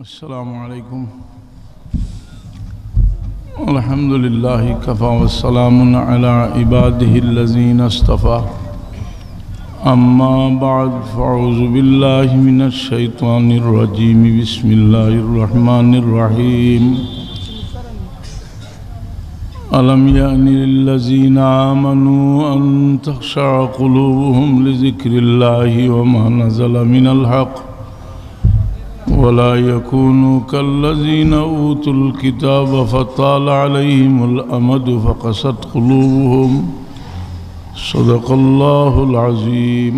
السلام عليكم. الحمد لله كفى والسلام على عباده الذين اصطفى. أما بعد فأعوذ بالله من الشيطان الرجيم. بسم الله الرحمن الرحيم. ألم يأن للذين آمنوا أن تخشع قلوبهم لذكر الله وما نزل من الحق ولا يكونوا كالذين أوتوا الكتاب فطال عليهم الأمد فقست قلوبهم. صدق الله العظيم.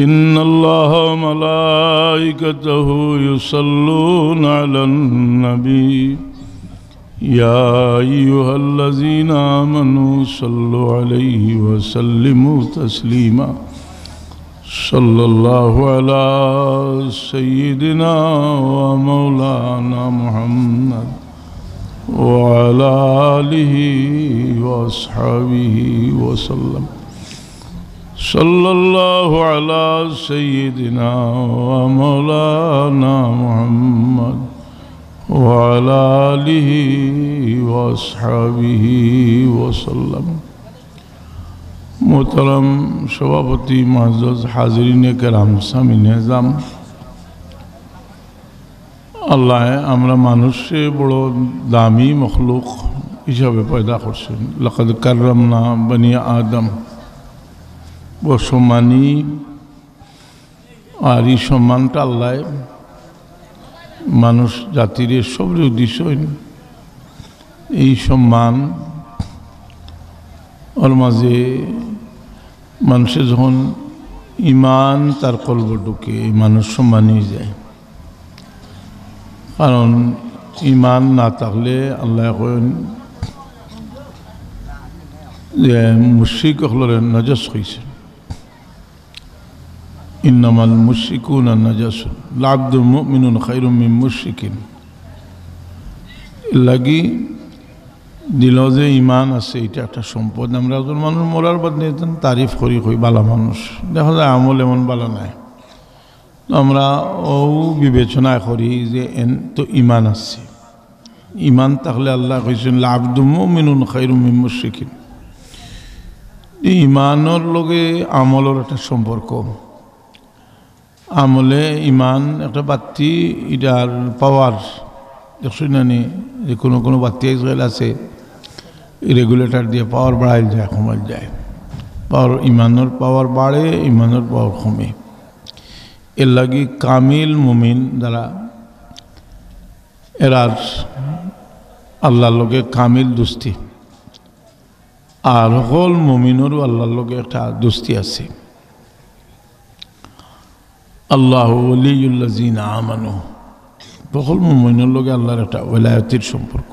إن الله وملائكته يصلون على النبي يا أيها الذين آمنوا صلوا عليه وسلموا تسليما. صلى الله على سيدنا ومولانا محمد وعلى آله وأصحابه وسلم. صلى الله على سيدنا ومولانا محمد وعلى آله وأصحابه وسلم. मोहतरम सभापति मुअज़्ज़ज़ हाज़रीन किराम सामीन निज़ाम, আল্লাহ আমরা মানুষে বড় দামি মখলুক হিসাবে পয়দা করছেন। লাকাদ কাররামনা বনি আদম, বড় সম্মানী। আর এই সম্মানটা আল্লাহ মানুষ জাতির সবরে উদ্দেশ্য। এই সম্মান ওর মাঝে মানুষের যখন ইমান তার কলব ঢুকে মানুষ সম্মান হয়ে যায়। কারণ ইমান না থাকলে আল্লাহ করেন যে মুশরিক হলেন নাজাস হয়েছে। ইন্নামাল মুশরিকুনা নাজাসুন লা আবদুল মুমিনুন খায়রুম মিন মুশরিকিন। লাগি দিল যে ইমান আছে, এটা একটা সম্পদ। আমরা একজন মানুষ মরার বাদ নিয়ে তারিফ করি কই বালা মানুষ, দেখা যায় আমল এমন বালা নাই। আমরা ও বিবেচনা করি যে এন তো ইমান আছে। ইমান থাকলে আল্লাহ কইছেন লা আবদুল মুমিনুন খায়রুম মিন মুশরিকিন। এই ইমানের লগে আমলের একটা সম্পর্ক। আমলে ইমান একটা বাতি, এটার পাওয়ার দেখছই না নি, যে কোনো কোনো বাতি ইসরায়েল আছে রেগুলেটর দিয়ে পাওয়ার বাড়াইল যায় কমাইল যায়। পাওয়ার ইমানের পাওয়ার বাড়ে, ইমানের পাওয়ার কমে। এর লাগি কামিল মুমিন যারা এরার আল্লাহর লগে কামিল দোস্তি, আর সকল মুমিনেরও আল্লাহর লগে একটা দোস্তি আছে। আল্লাহু ওয়ালিয়ুল্লাযিনা আমানু, সকল মুমিনের লগে আল্লাহর একটা ওয়ালায়াতের সম্পর্ক।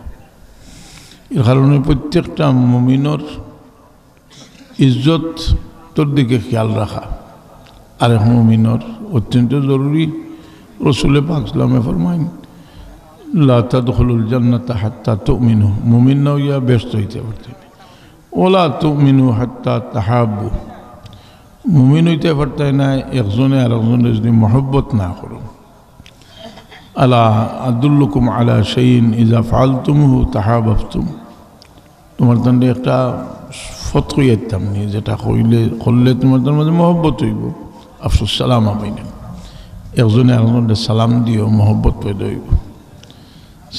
এর কারণে প্রত্যেকটা মুমিনের ইজ্জত তোর দিকে খেয়াল রাখা আরেক মুমিনের অত্যন্ত জরুরি। রাসূল পাক সাল্লাল্লাহু আলাইহি ওয়াসাল্লাম ফরমায়েন লা তাদখুলুল জান্নাতা হাত্তা তুমিনু। মুমিন না হইয়া ব্যস্ত হইতে পারতেন। ওলা তুমিনু হাত্তা তাহাব্বু। মুমিন হইতে পারতেন না একজনে আর একজনের যদি মহব্বত না করুন। আলা আদুল্লুকুম আলা শাইইন ইযা ফাআলতুমুহু তাহাবাবতুম। তোমার তান্ডে একটা ফতকই আইতাম নি, যেটা করলে তোমার তার মধ্যে মহব্বত হইব। আফসুস সালাম আবাইনা, একজনে আরেকজনের সালাম দিও, মহব্বত পয়দা হইব।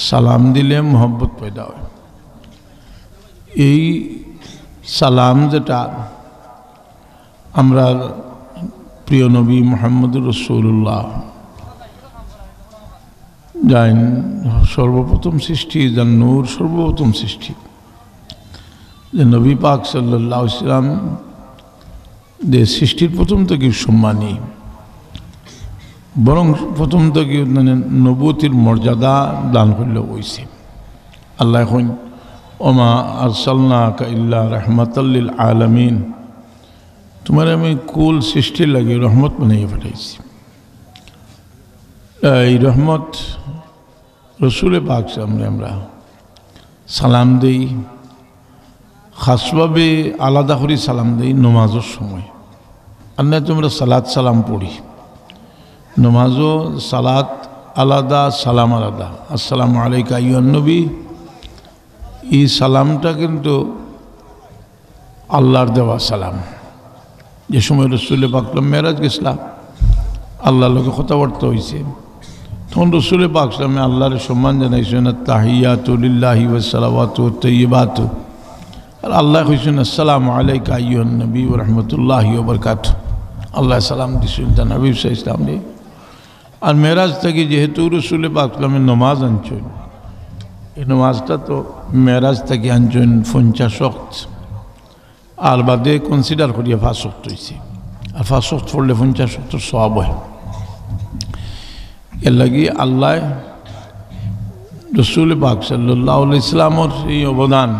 সালাম দিলে মহব্বত পয়দা হয়। এই সালাম যেটা আমরা প্রিয় নবী মুহাম্মদুর রাসূলুল্লাহ যাইন সর্বপ্রথম সৃষ্টি, যার নূর সর্বপ্রথম সৃষ্টি, যে নবী পাক সাল্লাল্লাহু আলাইহি ওয়াসাল্লাম যে সৃষ্টির প্রথম থেকে সম্মানী, বরং প্রথম থেকে মানে নবুয়তির মর্যাদা দান করলে হয়েছে। আল্লাহ এখন ওমা আরসালনাকা ইল্লা রাহমাতাল লিল আলামিন, তোমার আমি কুল সৃষ্টির লাগে রহমত বানিয়ে পাঠাইছি। এই রহমত রসুলে পাক সামনে আমরা সালাম দেই, খাসভাবে আলাদা করে সালাম দেই নমাজের সময়। আর না তোমরা সালাত সালাম পড়ি, নমাজও সালাত আলাদা, সালাম আলাদা। আসসালামু আলাইকা আইয়ুহান নবী, এই সালামটা কিন্তু আল্লাহর দেওয়া সালাম। যে সময় রসুল পাক মেরাজ গেছিলাম, আল্লাহর লোকে কথাবার্তা হয়েছে, তখন রসুল পাক সালামে আল্লাহর সম্মান জানাইছেন, তাহিয়াতু লিল্লাহি ওয়াস সালাওয়াতু ওয়াত তাইয়্যিবাতু। আর আল্লাহ কইছেন আসসালামু আলাইকা আইয়ুহান নবী ওয়া রাহমাতুল্লাহি ওয়া বারাকাতুহু। আল্লাহ সালাম দিছেন তার নবী সাল্লাল্লাহু আলাইহি ওয়াসাল্লাম। আর মেরাজ থেকে যেহেতু রসুল পাক সালামে নমাজ আনছেন, এই নমাজটা তো মেরাজ থেকে আনছেন 50 ওয়াক্ত, আর বাদে কনসিডার করিয়া 5 ওয়াক্ত হয়েছে। আর 5 ওয়াক্ত পড়লে 50 ওয়াক্তের সওয়াব হয়। এর লাগি আল্লাহ রসুল পাক সাল্লাল্লাহু আলাইহি ওয়াসাল্লামের এই অবদান,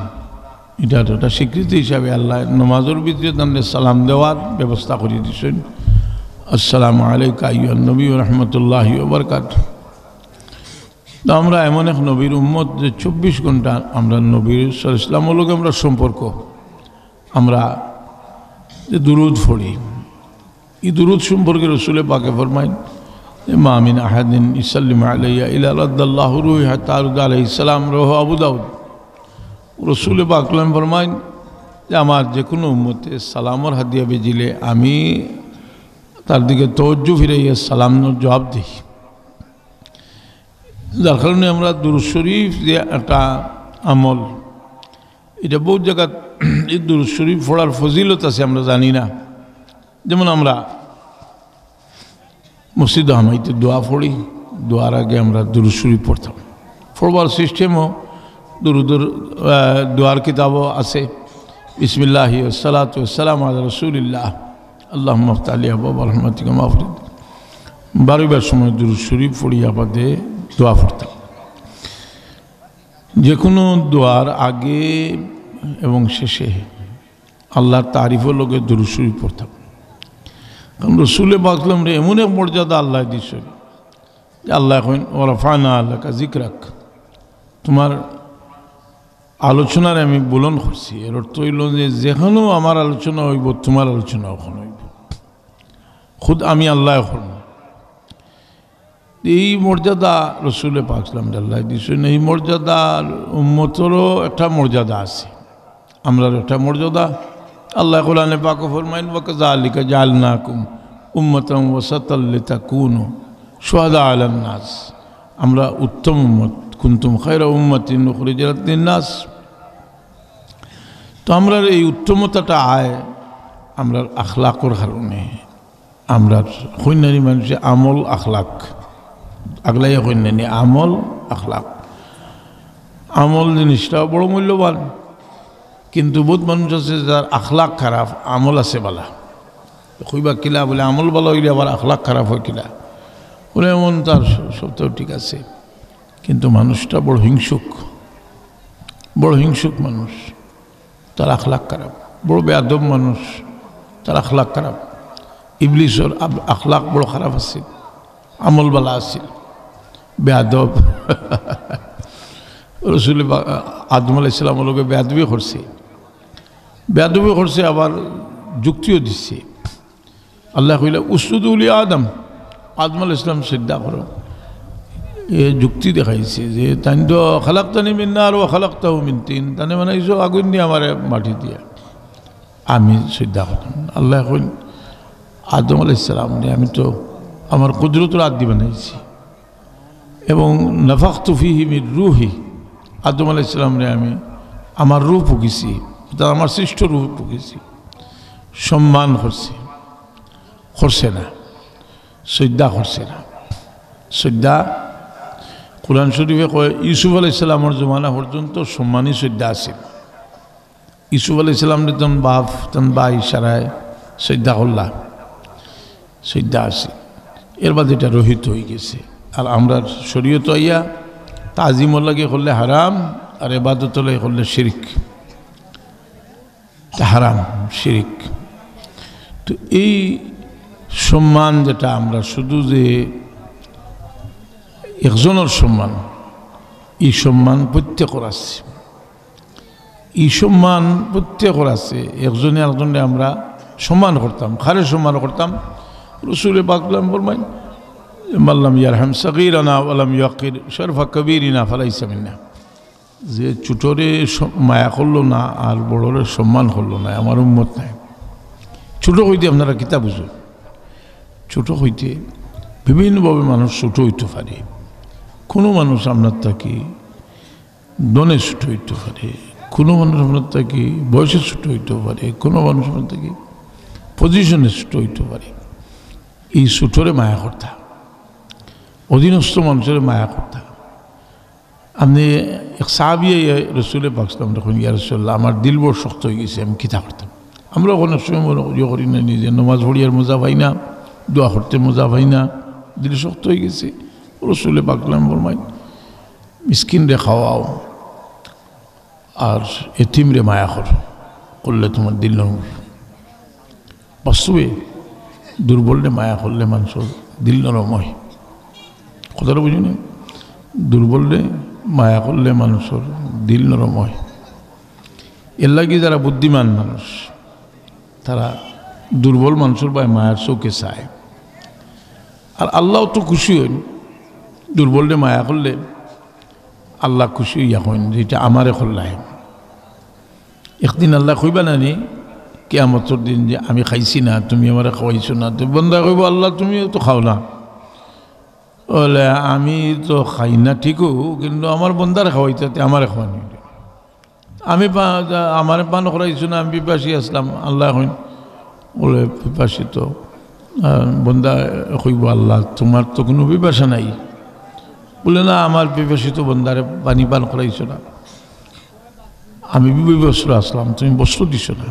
এটা একটা স্বীকৃতি হিসাবে আল্লাহ নমাজের ভিতরে তাদের সালাম দেওয়ার ব্যবস্থা করে দিয়েছেন। আসসালামু আলাইকা আইয়ুহান নবী ওয়া রাহমাতুল্লাহি ওয়া বারাকাতুহু। তো আমরা এমন এক নবীর উম্মত যে 24 ঘন্টা আমরা নবীর সাল্লাল্লাহু আলাইহি ওয়াসাল্লামের লগে আমরা সম্পর্ক, আমরা যে দুরুদ পড়ি, এই দুরুদ সম্পর্কে রসুল পাকে ফরমাইন মা মিন আহাদিন ইসাল্লিমু আলাইয়া ইল্লা রাদ্দাল্লাহু রূহি হাত্তা আরুদা আলাইহিস সালাম, রাওয়াহু আবু দাউদ। রসুল পাক ফরমাইন যে আমার যে কোনো উম্মতে সালামর হাদিয়া বেজিলে আমি তার দিকে তওজ্জু ফিরাইয়া সালামের জবাব দিই। যার কারণে আমরা দুরূদ শরীফ যে একটা আমল, এটা বহু জায়গা এই দুরূদ শরীফ পড়ার ফজিলত আছে আমরা জানি না। যেমন আমরা মসজিদ হামাইতে দোয়া পড়ি, দোয়ার আগে আমরা দুরূদ শরীফ পড়তাম। পড়বার সিস্টেমও দুরুদের দোয়ার কিতাবও আছে। বিসমিল্লাহি ওয়াসসালাতু ওয়াসসালামু আলা রাসূলিল্লাহ আল্লাহুম্মা আফতাহ লি আবওয়াব রাহমাতিকা মাগফিরাত। 12 বার সময় দুরূদ শরীফ পড়িয়া বাদে দোয়া পড়তাম। যে কোনো দোয়ার আগে এবং শেষে আল্লাহর তারিফের লোকে দুরূদ শরীফ পড়তাম। কারণ রসুল পাক সাল্লাল্লাহু আলাইহি এমন এক মর্যাদা আল্লাহ দিয়েছেন যে আল্লাহ এখন ওয়া রাফা'না লাকা যিকরাক, তোমার আলোচনার আমি বুলন করছি। এর অর্থ হইল যে যেখানেও আমার আলোচনা হইব তোমার আলোচনা ওখানে হইব, খুদ আমি আল্লাহ করব। এই মর্যাদা রসুল পাক সাল্লাল্লাহু আলাইহি আল্লাহ দিয়েছেন। এই মর্যাদার উম্মতেরও একটা মর্যাদা আছে, আমরার একটা মর্যাদা। আল্লাহ কোরআনে পাক ফরমাইন ওয়া কাযালিকা জাআলনাকুম উম্মাতান ওয়াসাতাল লিতাকুনু শুহাদা আলান নাস। আমরা উত্তম উম্মত, কুনতুম খায়রা উম্মাতিন উখরিজাত লিন-নাস। তো আমরা এই উত্তমতাটা আয় আমরা আখলাকর কারণে। আমরা কন্যানি মানুষের আমল আখলাক, আগলাইয়া কন্যানি আমল আখলাক। আমল জিনিসটা বড় মূল্যবান, কিন্তু বহুত মানুষ আছে যার আখলাক খারাপ, আমল আছে বালা। কইবা কিলা বলে আমল ভালো হইলে আবার আখলাক খারাপ হয় কিলা বলে, এমন তার সবটাও ঠিক আছে, কিন্তু মানুষটা বড় হিংসুক, বড় হিংসুক মানুষ, তার আখলাক খারাপ। বড় বেয়াদব মানুষ, তার আখলাক খারাপ। ইবলিসর আখলাক বড় খারাপ আছে, আমল বালা আছে, বেয়াদব। রসুল আদম আলাইহিস সালামের লোকে বেয়াদবি করছে, আবার যুক্তিও দিচ্ছে। আল্লাহ কইলা উসজুদু লি আদম, আদম আলাইহিস সালাম সিজদা করো। এ যুক্তি দেখাইছে যে তাই তো খালাকতানি মিন নার ওয়া খালাকতাহু মিন তিন, তানে বানাইছো আগুন দিয়ে আমারে মাটি দিয়ে, আমি সিজদা করতাম। আল্লাহ কইল আদম আলাইহিস সালাম রে আমি তো আমার কুদরতের আদি বানাইছি এবং নাফাখতু ফীহি মির রূহি, আদম আলাইহিস সালাম রে আমি আমার রূহ ফুঁকেছি, আমার সৃষ্ট রূহ ফুঁকেছি। সম্মান করছে না, সিজদা করছে না। সিজদা কোরআন শরীফে কয় ইউসুফ আলাইহিস সালামের জমানা পর্যন্ত সম্মানী সিজদা আছে। ইউসুফ আলাইহিস সালাম তখন বাপ তখন বা ইশারায় সিজদা করলা, সিজদা আছে। এর বাদে এটা রহিত হয়ে গেছে। আর আমরা শরীয়ত আইয়া তাজিমর লাগে করলে হারাম, আর ইবাদত লাগে করলে শিরক, হারাম শিরক। তো এই সম্মান যেটা আমরা শুধু যে একজনের সম্মান, এই সম্মান প্রত্যেকের আছে, এই সম্মান প্রত্যেকের আছে। একজনে আরেকজনে আমরা সম্মান করতাম, খারে সম্মান করতাম। রসুল পাক ফরমাইন মাল্লাম ইয়ারহাম সগীরানা ওয়ালাম ইয়াকির শরফা কবীরিনা ফালাইসা মিন্না, যে ছোটরে মায়া করলো না আর বড়রে সম্মান করলো না, আমার উম্মত নাই। ছোটো হইতে আপনারা কিতা বুঝুন, ছোটো হইতে বিভিন্নভাবে মানুষ ছোটো হইতে পারে। কোনো মানুষ আপনার থাকি দনে ছোটো হইতে পারে, কোনো মানুষ আপনার থাকি বয়সে ছোটো হইতে পারে, কোনো মানুষ আপনার থাকি পজিশনে ছোটো হইতে পারে। এই ছোটরে মায়া কর্তা, অধীনস্থ মানুষের মায়া কর্তা। আপনি এক সাহাবিয়ে রসুলে পাকলাম তখন, ইয়া রাসূলুল্লাহ আমার দিল বড় শক্ত হয়ে গেছে, আমি কিতা করতাম। আমরা অনেক সময় ইয়ে করি না, নিজে নমাজ পড়িয়ার মজা পাই না, দোয়া করতে মজা পাই না, দিল শক্ত হয়ে গেছে। রসুলে পাকলাম বলমাই মিসকিন রে খাওয়াও আর এতিম রে মায়া করলে তোমার দিল নরম। বাস্তবে দুর্বল রে মায়া করলে মানুষের দিল নরম হয়। কথাটা বুঝি না, দুর্বল রে মায়া করলে মানুষের দিল নরম হয়। এর লাগে যারা বুদ্ধিমান মানুষ তারা দুর্বল মানুষের বা মায়ার চৌকে চায়। আর আল্লাহ তো খুশি হইন, দুর্বলরে মায়া করলে আল্লাহ খুশি হইয়া হইন, যেটা আমারে করলাই। একদিন আল্লাহ কইবা নানি কিয়ামতের দিন যে আমি খাইছি না, তুমি আমারে খাওয়াইছো না, তো বন্দা কইব আল্লাহ তুমি তো খাও না। বলে আমি তো খাই না ঠিকও, কিন্তু আমার বন্দারে খাওয়াইতে আমারে খাওয়ানি। আমি আমার পান করাইছো না, আমি পিপাসী আসলাম। আল্লাহ হইন বলে পিপাসী তো বন্দা কইব আল্লাহ তোমার তো কোনো পিপাসা নাই। বলে না আমার পিপাসিত বন্দারে পানি পান করাইছো না, আমি বিবস্ত্র আসলাম, তুমি বস্ত্র দিছো না।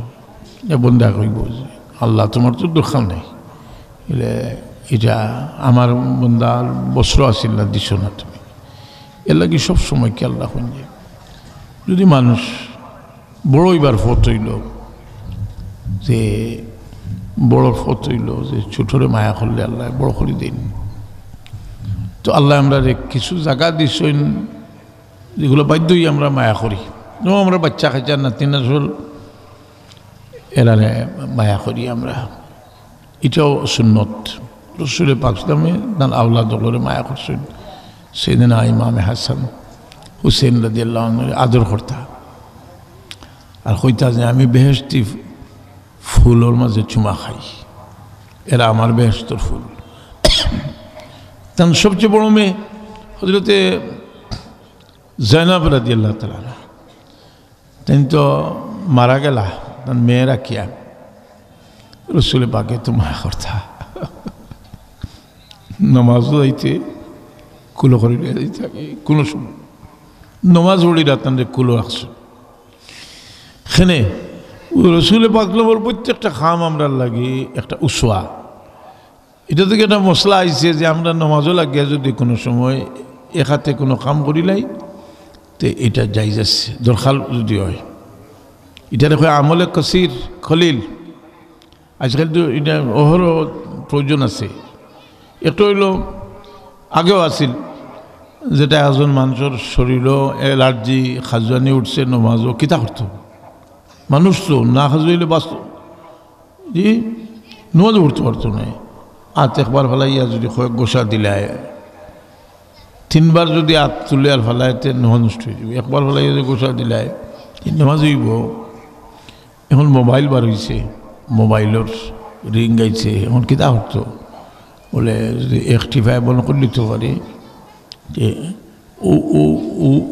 বন্দা কইব যে আল্লাহ তোমার তো দরকার নেই, এলে এটা আমার বন্দার বস্ত্র আসিল না, দিছো না তুমি। এর লাগে সবসময় কি আল্লাহ হইন যে যদি মানুষ বড় এবার ফত হইল, যে বড় ফত হইল যে ছোটরে মায়া করলে আল্লাহ বড় করে দিন। তো আল্লাহ আমরা কিছু জায়গা দিছেন যেগুলো বাধ্যই আমরা মায়া করি। যেমন আমরা বাচ্চা খাইচার নাতি নাচল এরারে মায়া করি আমরা, এটাও সুন্নত। রসুলে পাকলামে তার আওলাদ দলরে মায়া করছেন। সেদিন ইমামে হাসান হুসেন রাদিয়াল্লাহু আনহু আদর করতা আর কইতা যে আমি বেহেশতি ফুলের মাঝে চুমা খাই, এরা আমার বেহেশতর ফুল। তার সবচেয়ে বড় মেয়ে হযরতে জায়নাব রাদিয়াল্লাহু তাআলা, তিনি তো মারা গেলা, তার মেয়েরা কিয়া রসুলে পাকে তো মায়া করতা। নমাজও যাইতে কুলো করে থাকে, কোনো সময় নমাজ পড়িরা তাদের কুলো রাখছে। এখানে রসুলে পাকলামর প্রত্যেকটা খাম আমরা লাগে একটা উসওয়া। এটা থেকে একটা মশলা আইছে যে আমরা নমাজও লাগিয়া যদি কোনো সময় এক হাতে কোনো কাম করিলাই তো এটা জায়েজ আছে, দরকার যদি হয়। এটা দেখো আমলে কসির খলিল, আজকাল তো এটা ওহরও প্রয়োজন আছে। একটা হইল আগেও আছিল যেটা একজন মানুষের শরীরও এলার্জি খাজুয়ানি উঠছে, নমাজও কিতা করতো মানুষ তো না খাজুইলে বাঁচত, জি নমাজ উঠতে পারতো না। হাত একবার ফেলাইয়া যদি কয়েক গোসা দিলায়, তিনবার যদি হাত তুলে আর ফেলাইতে নমাজ নষ্ট হয়ে যাবে। একবার ফেলাইয়া যদি গোসা দিলায় নমাজ হইব। এখন মোবাইল বার হয়েছে, মোবাইলের রিং গাইছে, এখন কিতা হতো বলে যদি অ্যাক্টিভাই বন্ধ করে দিতে পারে যে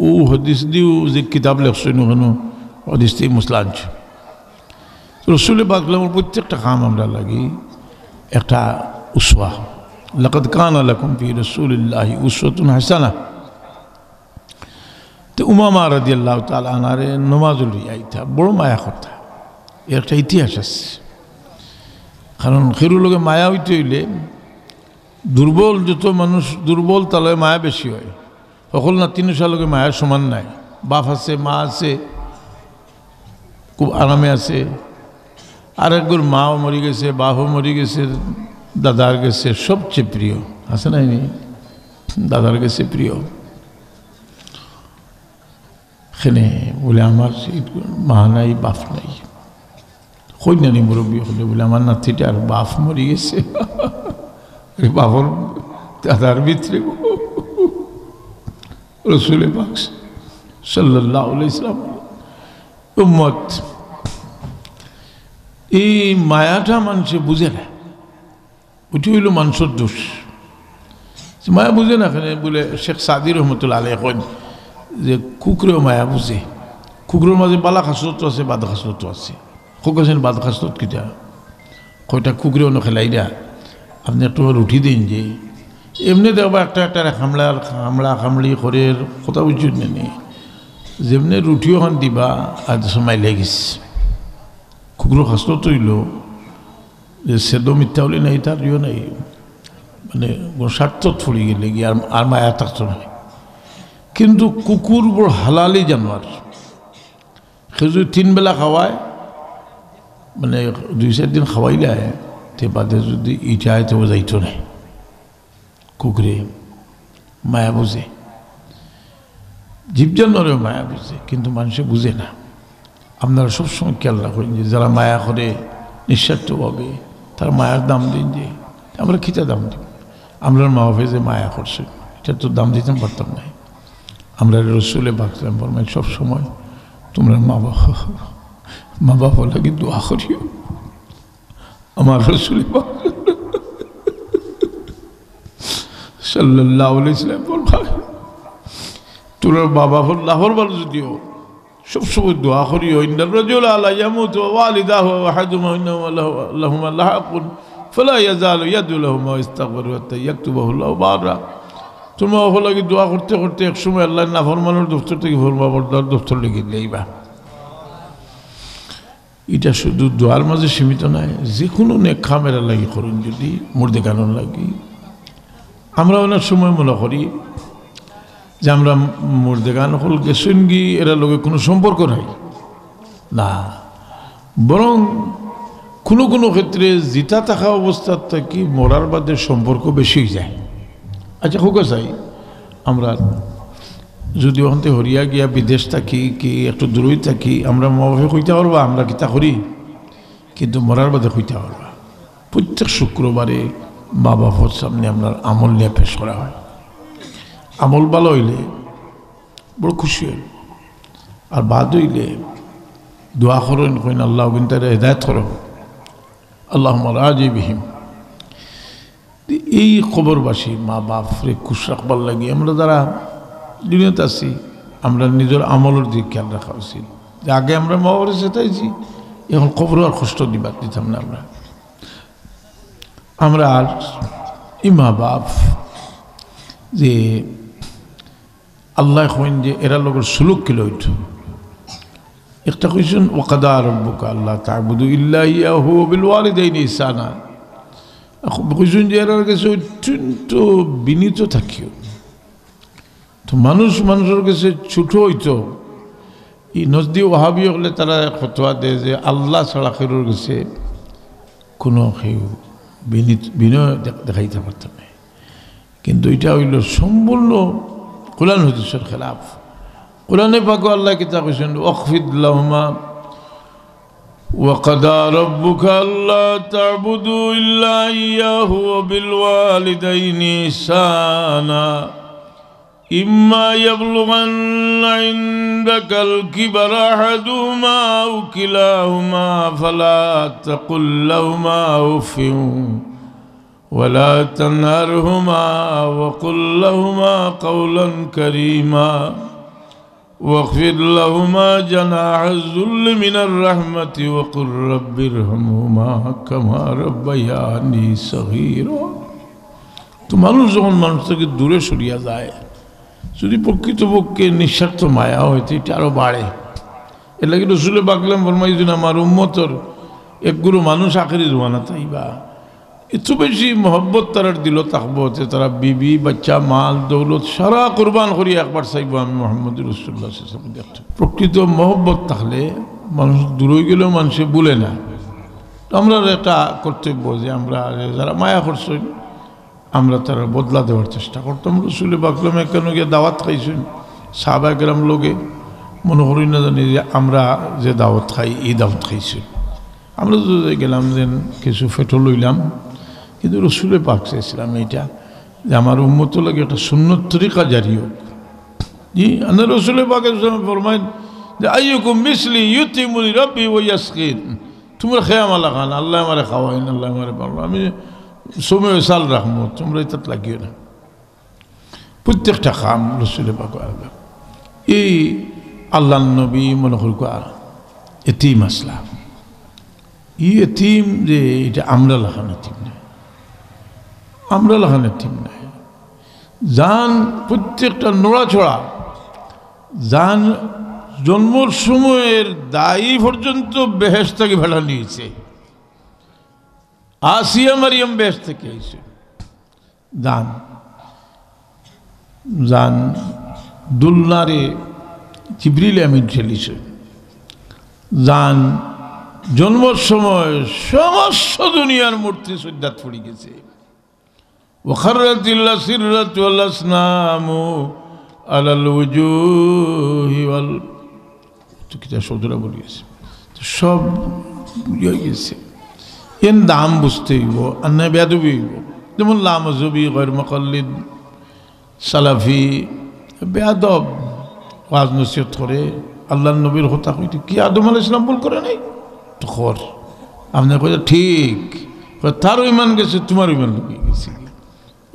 ও হদিস দিও যে কিতাব লেখছেন ওখানে হদিস দিয়ে মশলা আনছে। রসুলে পাকলামের প্রত্যেকটা কাম আমরা লাগি একটা উসওয়া। লাকাদ কানা লাকুম ফি রাসূলিল্লাহি উসওয়াতুন হাসানাহ। তো উমামা রাদিয়াল্লাহু তাআলা আনহারে নমাজুল রিয়াইতা বড় মায়া করতা, এর একটা ইতিহাস আছে। কারণ খেরুর লোকে মায়া হইতে হইলে দুর্বল যত মানুষ দুর্বল তাহলে মায়া বেশি হয়। সকল না তিন সালকে মায়ের সমান নাই। বাপ আছে, মা আছে, খুব আরামে আছে। আর একবার মাও মরি গেছে, বাপও মরি গেছে, দাদার গেছে, সবচেয়ে প্রিয় আছে নাই নি, দাদার গেছে প্রিয়। এখানে বলে আমার মা নাই, বাপ নাই। কই নানি মুরব্বী হলে বলে আমার নাতিটা আর বাপ মরি গেছে, বাপর তার ভিতরে রসুল পাক সাল্লাল্লাহু আলাইহি ওয়াসাল্লাম উম্মত এই মায়াটা মানুষে বুঝে না, ওটি হইল মানুষের দোষ। মায়া বুঝে না এখানে বলে শেখ সাদি রহমতুল্লাহ আলাইহি কন যে কুকুরেও মায়া বুঝে। কুকুরের মাঝে বালা খাসলত আছে, বাদ খাসলত আছে। খুব আছেন বাদ খাসলত কিটা কয়টা কুকুরেও খেলাই দেয়া আপনি একটু উঠি দিন যে এমনি দেখবা একটা একটা খামড়ি করে কথা বুঝছেন নেই, যেমনি রুটিও খান দিবা আর সময় লেগিস কুকুরের খাসলত হইল যে সেদো মিথ্যা হলে নাই তার ইয়ে নাই, মানে স্বার্থত ফুড়ি গেলে গিয়ে আর মায়া থাকতো না। কিন্তু কুকুর বড় হালালি জানোয়ার, সে যদি 3 বেলা খাওয়ায় মানে 2-4 দিন খাওয়াইলে তে বাদে যদি ইটায় তো যাইতো না। কুকুরে মায়া বুঝে, জীব জানোয়ারেও মায়া বুঝে, কিন্তু মানুষে বুঝে না। আপনারা সবসময় খেয়াল রাখেন যে যারা মায়া করে নিঃস্বার্থভাবে তার মায়ার দাম দিন, যে আমরা খিতা দাম দিই। আমরা মা বাপে যে মায়া করছে এটা তো দাম দিতে পারতাম না। আমরা রসুলে বাঁচলাম ফরমাই সবসময় তোমরা মা বাবা লাগে দোয়া করিও। আমার রসুলে সাল্লাল্লাহু আলাইহি ওয়াসাল্লাম ফরমায় তোমরা বাবা লাহর বার যদিও সবসময় দোয়া করিও। ইন্নার রাজুলা লা ইয়ামুতু ওয়া ওয়ালিদাহু ওয়া আহাদুহুমা লাহুমা লাহাকুন ফালা ইয়াজালু ইয়াদু লাহুমা ওয়া ইস্তাগফিরু হাত্তা ইয়াকতুবাহু আল্লাহু বাররা। তোমরা বাবা লাগে দোয়া করতে করতে একসময় আল্লাহ নাফরমানের দফতর থেকে ফরমাবরদার দফতর লিখে দিলেইবা। এটা শুধু দোয়ার মাঝে সীমিত নয়, যে কোনো নেক কামেরা লাগি করুন, যদি মুর্দে কানন লাগি। আমরা অনেক সময় মনে করি যে আমরা মুর্দে গান হল গেছেন গি এরা লোকের কোনো সম্পর্ক নাই, না, বরং কোনো কোনো ক্ষেত্রে জিতা থাকা অবস্থার থেকে মরার বাদে সম্পর্ক বেশি যায়। আচ্ছা হোক চাই আমরা যদি ওখান হরিয়া গিয়া বিদেশ থাকি কি একটু দূরই থাকি, আমরা মহাভাবে কইতে পারবা আমরা কিতা করি, কিন্তু মরার বাদে কইতে পারবা। প্রত্যেক শুক্রবারে মা বাবার সামনে আপনার আমল নিয়ে পেশ করা হয়। আমল ভালো হইলে বড় খুশি হইল, আর বাদ হইলে দোয়া করেন কইন আল্লাহ তারা হেদায়ত করো, আল্লাহ রাজি বিহিম। এই খবরবাসী মা বাপরে খুশ রাখবার লাগে আমরা যারা দুনিয়াতে আছি, আমরা নিজের আমলের দিকে খেয়াল রাখা উচিত। যে আগে আমরা মা বাবারে চেতাইছি, এখন খবর আর কষ্ট দিতাম না। আমরা আর মা বাপ যে আল্লাহ কইন যে এরা লোকের সুলুক কিলো হইত। একটা কইছেন ওয়াকাদা রাব্বুকা আল্লাহ তা'বুদু ইল্লা ইয়াহু ওয়া বিল ওয়ালিদাইনি ইহসানা। কইছেন যে এরা কাছে অত্যন্ত বিনীত থাকিও। তো মানুষের কাছে ছোট হইতো, এই নজদি ওয়াহাবি হলে তারা ফতোয়া দেয় যে আল্লাহ ছাড়া কেউর কাছে কোনো বিনয় দেখাইতে পারত না। কিন্তু এটা হইল সম্পূর্ণ কোরআন হাদিসের খেলাফ। কোরআনে পাক আল্লাহ কিতা কইছেন ওয়াকফিদ লাহুমা ওয়াকাদা রাব্বুকা আল্লা তা'বুদু ইল্লা ইয়াহু ওয়া বিল ওয়ালিদাইনি ইহসানা ইম্মা ইয়াবলুগান্না ইনদাকাল কিবারা আহাদুহুমা আও কিলাহুমা ফালা তাকুল লাহুমা উফিন ولا تنهرهما وقل لهما قولا كريما واخفض لهما جناح الذل من الرحمة وقل رب ارحمهما كما ربياني صغيرا। তো মানুষ যখন মানুষ থেকে দূরে সরিয়া যায়, যদি প্রকৃতপক্ষে নিঃস্বার্থ মায়া হইতে এটা আরো বাড়ে। এর লাগে রসুলে বাকলাম ফরমাইছেন আমার উম্মতর একগুলো মানুষ আখেরি জমানা তাইবা এত বেশি মহব্বত তারার দিল থাকবো যে তারা বিবি বাচ্চা মাল দৌলত সারা কোরবান করি একবার চাইব আমি মোহাম্মদ রাসূলুল্লাহ সাল্লাল্লাহু আলাইহি ওয়াসাল্লাম দেখতে। প্রকৃত মহব্বত থাকলে মানুষ দূরে গেলেও মানুষে বলে না। আমরা একটা কর্তব্য যে আমরা যারা মায়া করছেন আমরা তারা বদলা দেওয়ার চেষ্টা করতাম। রসুলে বাকলাম কেন গিয়ে দাওয়াত খাইছেন, সাহাবায়ে কেরাম লোকে মনে করি না জানি যে আমরা যে দাওয়াত খাই এই দাওয়াত খাইছি। আমরা তো গেলাম যে কিছু ফেটো লইলাম, কিন্তু রসুলে পাক চাইছিলাম এইটা যে আমার উম্মত লাগে একটা সুন্নত তরিকা জারি হোক। জি, আল্লাহ রসুল পাক ফরমাইন যে আইয়ুকুম মিসলি ইউতিমুনি রাব্বি ওয়া ইয়াসকিন, তোমরা খেয়ে আমার লাগান, আল্লাহ আমারে খাওয়াইন, আল্লাহ আমারে পারলো, আমি সময় সাল রাখবো, তোমরা এটা লাগিও না। প্রত্যেকটা কাম রসুল পাক এই আল্লাহ নবী মনে করুক এতিম আসলাম, এতিম যে এটা আমরা লাগান এতিম নয়, আমরা লাগান এতিম নয়। জান প্রত্যেকটা নড়াচড়া, জান জন্মর সময়ের দায়ী পর্যন্ত বেহেশত থেকে ভাড়া নিয়েছে। আসিয়া মারিয়াম বেহেশত থেকে আইছে। জান জান দুলনারে জিবরিল আমিন ঠেলিছে। জান জন্মর সময় সমস্ত দুনিয়ার মূর্তি সজ্জাত পড়ে গেছে। ওয়াখারাতিল সিররাতু ওয়াল আসনামু আলাল ওয়ুজুহি ওয়াল, তো কিটা শব্দটা বলিয়েছে, সব বুঝে গেছে। এর দাম বুঝতে হইব, আর না বেয়াদবি হইব। যেমন লামজবি গৈর মুকাল্লিদ সালাফি বেয়াদব ওয়াজ নসিহত করে আল্লাহ নবীর হতা কইতে কি আদম আলাইহিস সালাম ভুল করে নাই তো খর, আপনি কইতে ঠিক, তারও ইমান গেছে, তোমার ইমান লুকিয়ে গেছে।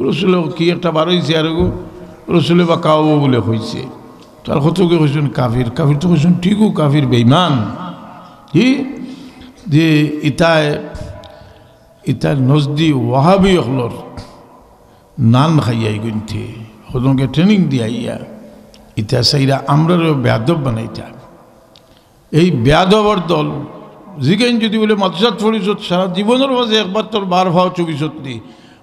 রসুল কি একটা বার হয়েছে আর রসুলে বা কাও বলে হয়েছে, তার কতকে কইছেন কাফির, কাফির তো কইছেন ঠিকও কাফির বেঈমান। কি যে ইতায় ইতার নজদি ওয়াহাবি হলর নান খাইয়াই গুনতে হদমকে ট্রেনিং দিয়াইয়া ইতা সাইরা আমরারও বেয়াদব বানাইতা। এই বেয়াদবর দল জিগাইন যদি বলে মাদ্রাসাত পরিষদ সারা জীবনের মাঝে একবার তোর বার ভাও চবিশত নি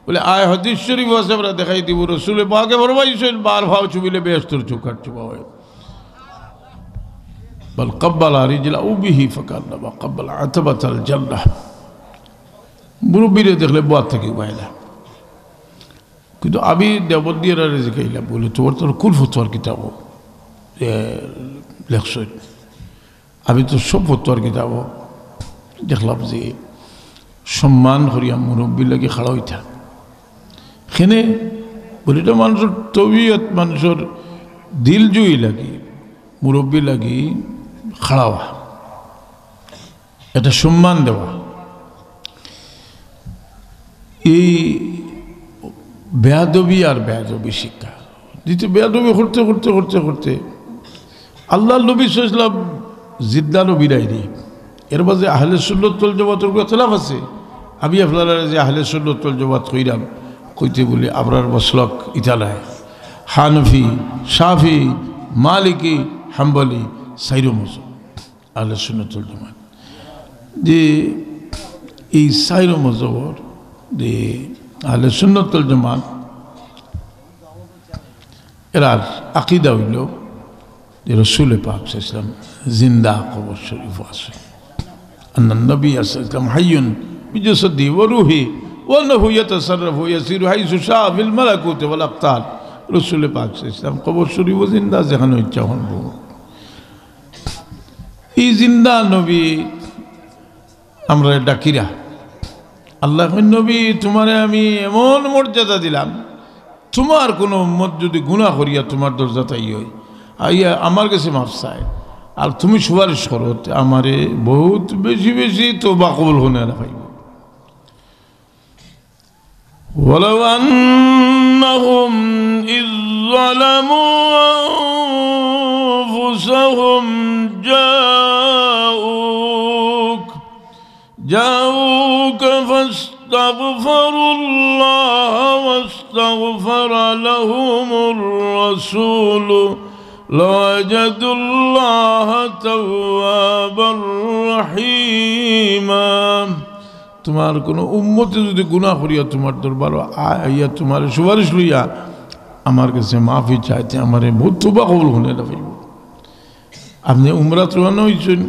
বলে আয় হাদিস শরীফ আছে আমরা দেখাই দিব, রসুলে পাকে ফরমাইছেন বার ভাও চুবিলে বেহেশতের চোখার চুবা হয়। বল কব্বালা রিজলাহু বিহি ফাকান্নামা কব্বালা আতাবাতাল জান্নাহ। মুরব্বীরে দেখলে বাদ থেকে বাইলা, কিন্তু আমি দেবদিয়ারা রেজিকাইলাম বলে তোমার তোর কুল ফতোয়ার কিতাব লেখছেন, আমি তো সব ফতোয়ার কিতাব দেখলাম যে সম্মান করিয়া মুরব্বী লাগে খাড়া হইতা সেনে বলি এটা মানুষের তবিয়ত, মানুষের দিল জুই লাগি মুরব্বী লাগি খাড়াওয়া, এটা সম্মান দেওয়া। এই বেয়াদবি আর বেয়াদবি শিক্ষা দিতে, বেয়াদবি করতে করতে করতে করতে আল্লাহ নবী সাল্লাল্লাহু আলাইহি ওয়াসাল্লাম জিদ্দানো বিদায় দিয়ে এর মাঝে আহলে সুন্নাত ওয়াল জামাতের খেলাফ আছে। আমি আপনারা যে আহলে সুন্নাত ওয়াল জামাত কইরাম কইতে বলি আপনার মসলক ইতালায় হানফি শাফি মালিকি হাম্বলি সাইরো মজহব আহলে সুন্নাত ওয়াল জামাত, যে এই সাইরো মজহবর যে আহলে সুন্নাত ওয়াল জামাত এরার আকীদা হইল যে রাসূল পাক সাল্লাল্লাহু আলাইহি ওয়াসাল্লাম জিন্দা কবর শরীফ আছে, আন্নান নবী সাল্লাল্লাহু আলাইহি ওয়াসাল্লাম হাইয়ুন বিজাসাদি ওয়া রূহি ওয়া আন্নাহু ইয়াতাসাররাফু ইয়াসিরু হাইসু শাআ ফিল মালাকুত ওয়াল আকতার। রাসূল পাক সাল্লাল্লাহু আলাইহি ওয়াসাল্লাম কবর শরীফ জিন্দা, যেখানে ইচ্ছা হন। এই জিন্দা নবী আমরা ডাকিরা আল্লাহ নবী তোমারে আমি এমন মর্যাদা দিলাম, তোমার কোনো উম্মত যদি গুনাহ করিয়া তোমার দরজা তাই হয় আইয়া আমার কাছে মাফ চায় আর তুমি সুপারিশ করো, আমারে বহুত বেশি বেশি তওবা কবুল হনে না পাইব। ওয়ালাউ আন্নাহুম ইয যালামু আনফুসাহুম জাউকা ফাস্তাগফিরুল্লাহ ওয়াস্তাগফারা লাহুমুর রাসূল লাওয়াজাদুল্লাহ তাওয়াবার রহিমা। তোমার কোনো উম্মতে যদি গুনাহ করিয়া তোমার দরবার আইয়া তোমার সুপারিশ লইয়া আমার কাছে মাফি চাইতে আমারে বহুত তওবা কবুল হনে না পাইব। আপনি উমরাত রওনা হইছেন,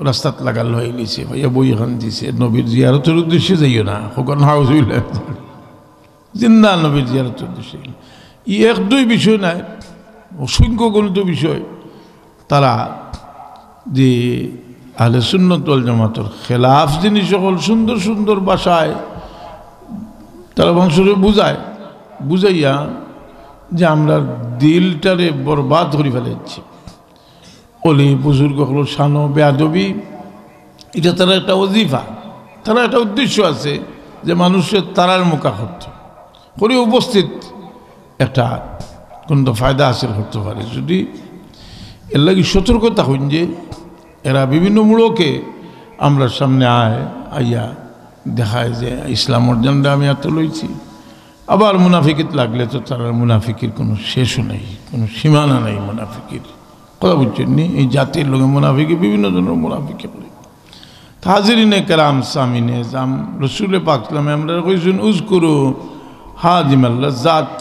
রাস্তাত লাগাল হয়ে গেছে ভাইয়া বই এখান দিছে, নবীর জিয়ারতের উদ্দেশ্যে যাইও না, হকন হাউস হইলে জিন্দা নবীর জিয়ারতের উদ্দেশ্যে। ই এক দুই বিষয় নাই, অসংখ্য গণিত বিষয়। তারা যে আহলে সুন্নাত ওয়াল জামাতের খেলাফ জিনিস সকল সুন্দর সুন্দর ভাষায় তারা মানুষের বুঝায়, বুঝাইয়া যে আমরা দিলটারে বরবাদ করে ফেলেছি। অলি বুজুর্গ হলো শানো বেয়াদবি, এটা তারা একটা ওজিফা, তারা একটা উদ্দেশ্য আছে যে মানুষের তারার মুখা করত করে উপস্থিত একটা কোনো ফায়দা হাসিল করতে পারে। যদি এর লাগে সতর্কতা হইন যে এরা বিভিন্ন মূলকে আমরা সামনে আইয়া দেখায় যে ইসলাম অর্জনটা আমি এত লইছি, আবার মুনাফিকিত লাগলে তো তার মুনাফিকির কোনো শেষও নেই, কোনো সীমানা নেই মুনাফিকির। কথা বুঝছেন নি? এই জাতির লোকে মুনাফিকি বিভিন্ন ধরনের মুনাফিকে করে। হাজিরিনে কেরাম সামিনে জাম রসুল পাক সাল্লামে আমরা কইছেন উজকুরু হাজিমাল্লাহ জাত,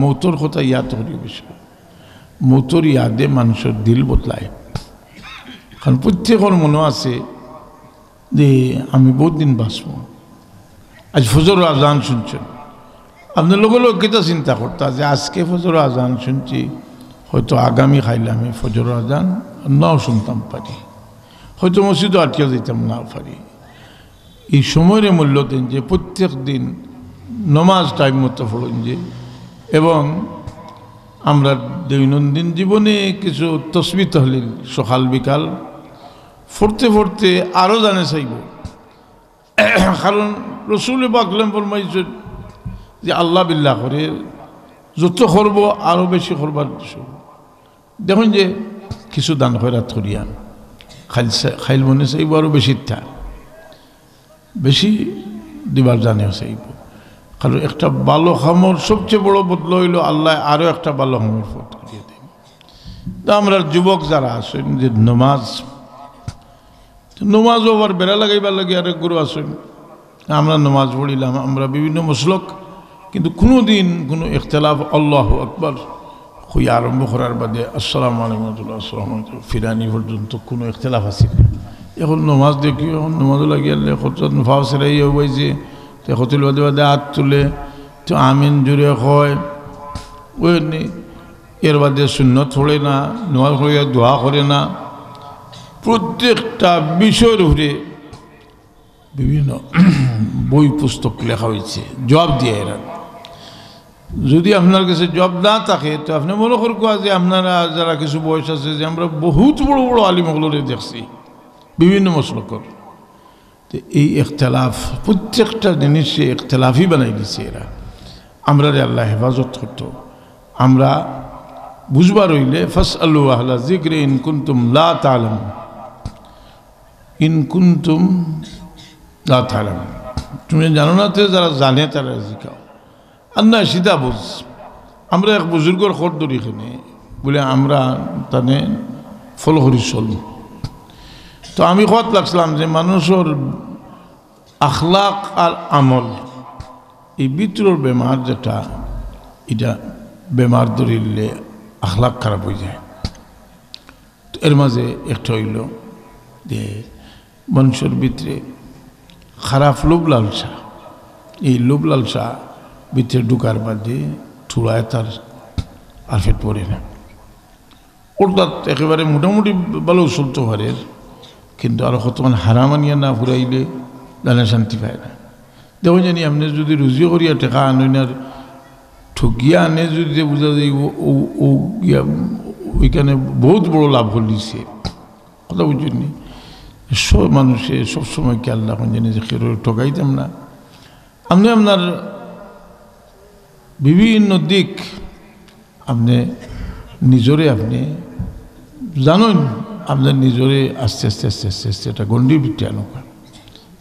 মৌতর কথা ইয়াদ করি বিষয়। মৌতর ইয়াদে মানুষের দিল বদলায়। কারণ প্রত্যেকের মনে আছে যে আমি বহুত দিন বাঁচব। আজ ফজর আজান শুনছেন, আপনার লোক কেটা চিন্তা করতা যে আজকে ফজর আজান শুনছি, হয়তো আগামী খাইলে আমি ফজর আজান নাও শুনতাম পারি, হয়তো মসজিদও আটকে যেতাম না পারি। এই সময়ের মূল্য দেন যে প্রত্যেক দিন নমাজ টাইম মতো পড়ুন যে, এবং আমরা দৈনন্দিন জীবনে কিছু তসবি তহলিল সকাল বিকাল পড়তে পড়তে আরও জানে চাইব। কারণ রসুল পাক ফরমাইছেন যে আল্লাহ বিল্লাহ করে যত করবো আরও বেশি করবার। দেখুন যে কিছু দান খয়রাত করিয়া খাইল মনে চাইব আরও বেশি দিবার জানেও চাইব। কারণ একটা ভালো খামর সবচেয়ে বড় বদল হইল আল্লাহ আরও একটা ভালো খামর ফট করিয়ে দেন। তো আমরা যুবক যারা আসেন যে নমাজও আবার বেড়া লাগাইবার লাগে আরেক গুরু আসেন, আমরা নমাজ পড়িলাম, আমরা বিভিন্ন মসলক, কিন্তু কোনো দিন কোনো ইখতলাফ আল্লাহু আকবার হইয়া আরম্ভ করার বাদে আসসালামু আলাইকুম আসসালামু আলাইকুম ফিরানি পর্যন্ত কোনো ইখতলাফ আছে। এখন নমাজ দেখি, এখন নমাজও লাগিয়ে কত ফাও সেরাই হয়েছে, কতিল বাদে বাদে হাত তুলে তো আমিন জুড়ে হয়, ওই এর বাদে সুন্নত পড়ে না, নমাজ পড়ে দোয়া করে না। প্রত্যেকটা বিষয়ের উপরে বিভিন্ন বই পুস্তক লেখা হয়েছে জবাব দিয়ে এরা। যদি আপনার কাছে জব না থাকে তো আপনি মনে করবা যে আপনারা যারা কিছু বয়স আছে যে আমরা বহুত বড় বড় আলিমগুলোরে দেখছি বিভিন্ন মসলকর, তো এই ইখতলাফ প্রত্যেকটা জিনিসে ইখতলাফই বানাই দিছে এরা। আমরা আল্লাহ হেফাজত করতো, আমরা বুঝবার হইলে ফাসআলু আহলা যিকরি ইন কুনতুম লা তা'লামুন, ইন কুনতুম লা তা'লামুন, তুমি জানো না তো যারা জানে তারা জিকাও। আর না সিধা বুঝ। আমরা এক বুজুর্গর খোঁজ ধরি এখানে বলে আমরা তানে ফলো করি চল। তো আমি খোঁজ লাগছিলাম যে মানুষের আখলাক আর আমল এই ভিতরের বেমার যেটা, এটা বেমার ধরিলে আখলাক খারাপ হয়ে যায়। তো এর মাঝে একটা হইল যে মানুষের ভিতরে খারাপ লোভ লালসা, এই লোভ লালসা ভিতরে ঢুকার বাদে থুড়ায় তার আর ফেট পড়ে না। ওটা একেবারে মোটামুটি ভালো চলতে পারে, কিন্তু আরও কতক্ষণ হারামানিয়া না ফুরাইলে জানে শান্তি পায় না। দেখো জানি আপনি যদি রুজি করিয়া টেকা আনার ঠকিয়া আনে যদি বোঝা যায় ওইখানে বহুত বড় লাভ হলিছে। কথা বুঝছেন? সব মানুষে সবসময় খেয়াল রাখুন জানি যে ঠকাইতাম না। আপনি আপনার বিভিন্ন দিক আপনি নিজরে আপনি জানেন, আপনার নিজরে আস্তে আস্তে আস্তে আস্তে আস্তে একটা গণ্ডির ভিত্তি আনোকা।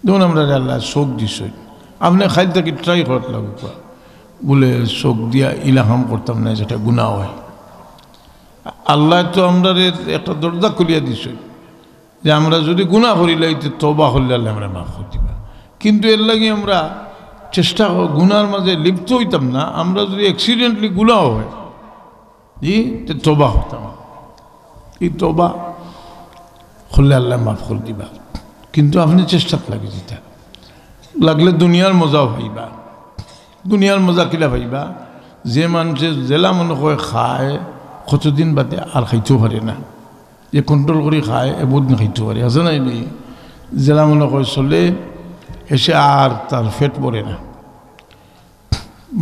যেমন আমরা আল্লাহ চোখ দিস, আপনি খাইল থাকি ট্রাই করতে লাগবে বলে চোখ দিয়া ইলাহাম করতাম না, যেটা গুনাহ হয়। আল্লাহ তো আমরা একটা দরজা খুলিয়া দিস যে আমরা যদি গুনাহ করিলে তওবা করলে আল্লাহ আমরা মাফ করে দিবা। কিন্তু এর লাগে আমরা চেষ্টা গুনার মাঝে লিপ্ত হইতাম না। আমরা যদি অ্যাক্সিডেন্টলি গুনাহ হয় জি তো তওবা হতাম, এই তওবা করলে আল্লাহ মাফ করে দিবা। কিন্তু আপনি চেষ্টা লাগে যেটা লাগলে দুনিয়ার মজাও পাইবা। দুনিয়ার মজা কিলা পাইবা, যে মানুষে জেলা মনে করে খায় কতদিন বাদে আর খাইতেও পারে না, যে কন্ট্রোল করে খায় বহুত দিন খাইতে পারে, আছে নাই নেই? জেলা মনে করে চলে এসে আর তার ফেট পড়ে না।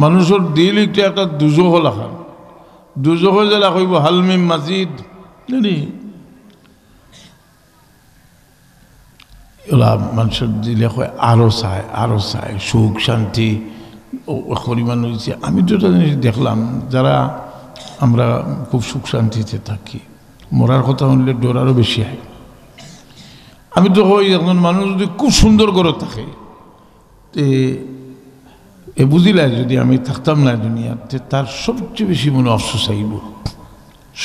মানুষের দিল একটা দুজহ লাখান দুজহ যে লাগাইব হালমিম মাজিদ জানি ওলা মানুষের দিলে হয় আরো চায় সুখ শান্তি পরিমাণ হয়েছে। আমি তো একটা জিনিস দেখলাম, যারা আমরা খুব সুখ শান্তিতে থাকি, মরার কথা শুনলে ডর আরও বেশি হয়। আমি তো হই একজন মানুষ যদি খুব সুন্দর করে থাকে, এ বুঝিলাই যদি আমি থাকতাম না দুনিয়াতে, তার সবচেয়ে বেশি মনে আফসোস আইব,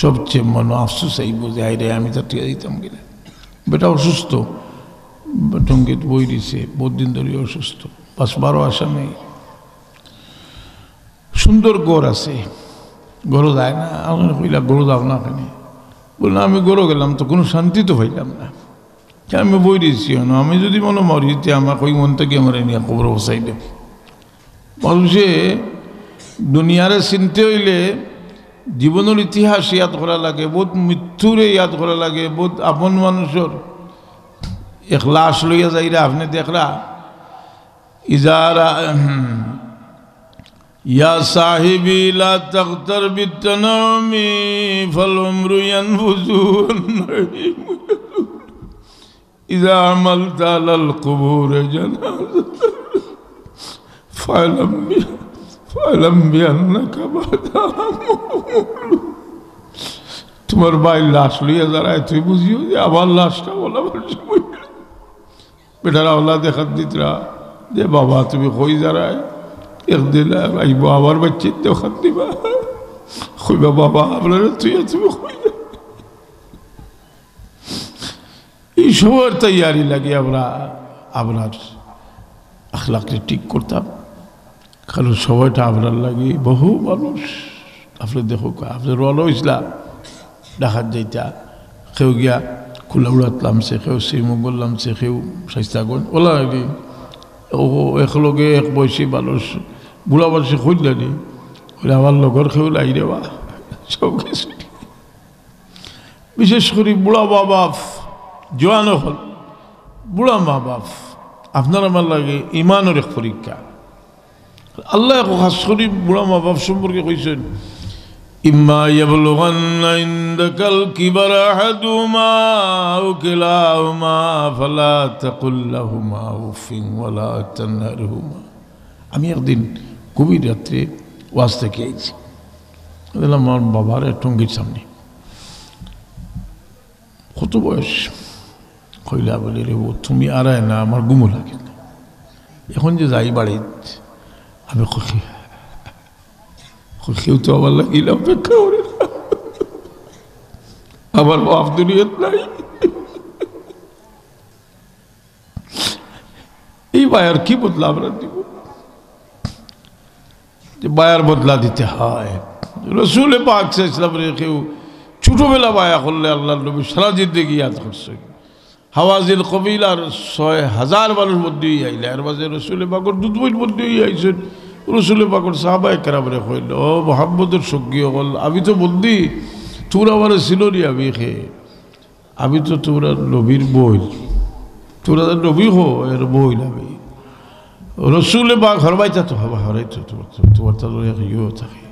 সবচেয়ে মনে আফসোস আইব যে আইরে আমি তার টিকা দিতাম কিনা। বেটা অসুস্থ, টঙ্গিত বই দিছে, বহুত দিন ধরে অসুস্থ, বাঁচবারও আশা নেই। সুন্দর গড় আছে, গড়ো যায় না, আমার কইলা গড়ো যাও না কেন, বললাম আমি গড়ো গেলাম তো কোনো শান্তি তো পাইলাম না, আমি বই দিয়েছি না, আমি যদি মনে মরি তে আমার ওই মন থেকে আমার নিয়ে খবর বসাই দেব। মানুষে দুনিয়ারে চিনতে হইলে জীবনের ইতিহাস ইয়াদ করা লাগে, বহুত মৃত্যুরে ইয়াদ করা লাগে, বহুত আপন মানুষের এক লাশ লইয়া যাইরা আপনি দেখরা ইজারা ইয়া সাহিবি লা তাগতার বিতনামি ফাল উমরু ইয়ানফুজু ইজা আমালতা আলাল কুবুর জানাজা ফালাম বিআন্নাকা বাদা। তোমার ভাই লাশ লইয়া দাঁড়ায়, তুই বুঝিও যে আবার লাশটা বলাবার সময় বেটারা ওলা দেখাত দিতরা যে বাবা তুমি কই দাঁড়ায়, একদিন আইব আবার বাচ্চিত দেখাত দিবা, কইবা বাবা আপনারা তুমি কই। এই সবার তৈয়ারি লাগে আমরা আপনার আখলাকে ঠিক করতাম, কারণ সময়টা আপনার লাগে বহু মানুষ আপনি দেখো আপনার রল ইসলাম দেখাত যাইতা, কেউ গিয়া খোলা উড়াতলামছে, কেউ শ্রীমঙ্গল নামছে, কেউ স্বাস্থ্যগঞ্জ ওলা ও একলগে এক বয়সী মানুষ বুড়া বয়সে খুঁজলেনি ওরা আমার লগর কেউ লাই দেওয়া সব কিছু। বিশেষ করে বুড়া মা বাপ জোয়ানো হল, বুড়া মা বাপ আপনার আমার লাগে ইমানের এক পরীক্ষা। আল্লাহ খাস করি বুড়া মা বাপ সম্পর্কে কইছেন ইম্মা ইয়াবলুগান্না ইনদাকাল কিবারা আহাদুহুমা আও কিলাহুমা ফালা তাকুল লাহুমা উফিন ওয়ালা তানহারহুমা। আমি একদিন গভীর রাত্রে ওয়াজ থেকে আইছি, দেখলাম আমার বাবার টঙ্গির সামনে, কত বয়স, কইলা বলে রে ও তুমি আড়ায় না, আমার গুমো লাগে না, এখন যে যাই বাড়িত আমি কেউ তো আমার লাগিলে অপেক্ষা করে না, আমার বাপ দুনিয়াত নাই, এই বায়ার কি বদলা আমরা দিব, যে বায়ার বদলা দিতে হয়। রসুল পাক সাল্লাল্লাহু আলাইহি ওয়াসাল্লাম কেউ ছোটবেলা বায়া করলে আল্লাহ নবী সারা জিন্দেগি ইয়াদ করছে। হাওয়াজিল কবিলার ৬,০০০ মানুষ মধ্যে আইলে, আর মাঝে রসুল পাকর দুধবইর মধ্যে আইছেন। রসুল পাকর সাহাবায়ে কেরামরে কইল ও মুহাম্মদের সঙ্গী হল, আমি তো বন্দি, তোর আমার ছিল নি, আমি তো তোরা নবীর বই, তোরা নবী হো এর বই আমি রসুল পাক হরবাইতা তো হবা হরাইতো তোমার তো ইয়েও থাকে।